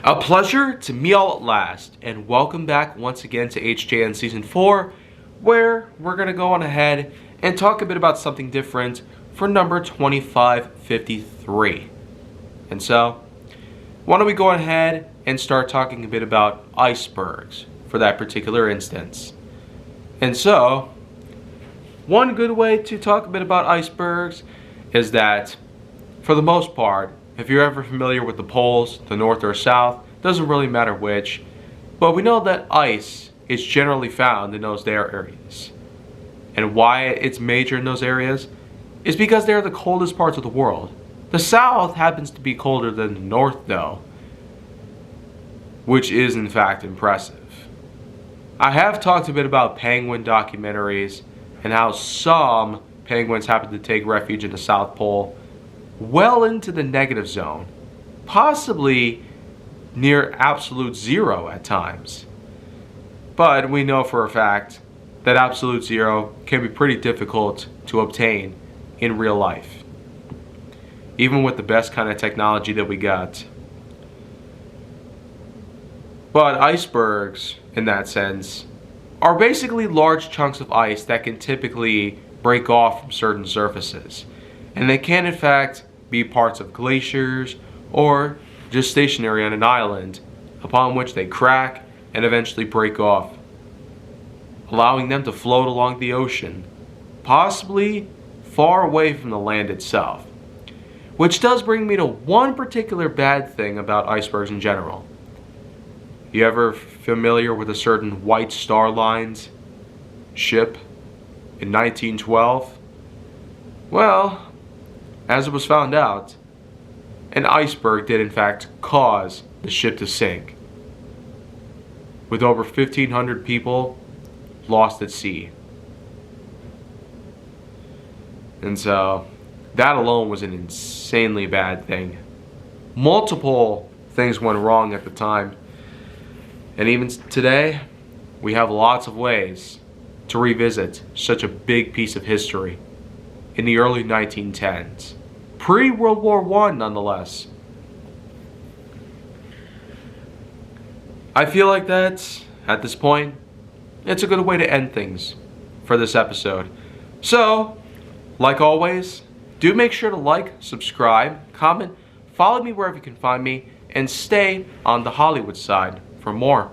A pleasure to meet all at last, and welcome back once again to HJN Season 4, where we're going to go on ahead and talk a bit about something different for number 2553. And so, why don't we go ahead and start talking a bit about icebergs for that particular instance. And so, one good way to talk a bit about icebergs is that, for the most part, if you're ever familiar with the poles, the north or south, doesn't really matter which, but we know that ice is generally found in those there areas. And why it's major in those areas is because they're the coldest parts of the world. The south happens to be colder than the north though, which is in fact impressive. I have talked a bit about penguin documentaries and how some penguins happen to take refuge in the South Pole well into the negative zone, possibly near absolute zero at times. But we know for a fact that absolute zero can be pretty difficult to obtain in real life, even with the best kind of technology that we got. But icebergs, in that sense, are basically large chunks of ice that can typically break off from certain surfaces, and they can in fact be parts of glaciers or just stationary on an island, upon which they crack and eventually break off, allowing them to float along the ocean, possibly far away from the land itself. Which does bring me to one particular bad thing about icebergs in general. You ever familiar with a certain White Star Line's ship in 1912? Well, as it was found out, an iceberg did in fact cause the ship to sink, with over 1,500 people lost at sea. And so, that alone was an insanely bad thing. Multiple things went wrong at the time, and even today, we have lots of ways to revisit such a big piece of history in the early 1910s. Pre-World War I, nonetheless. I feel like that, at this point, it's a good way to end things for this episode. So, like always, do make sure to like, subscribe, comment, follow me wherever you can find me, and stay on the Hollywood side for more.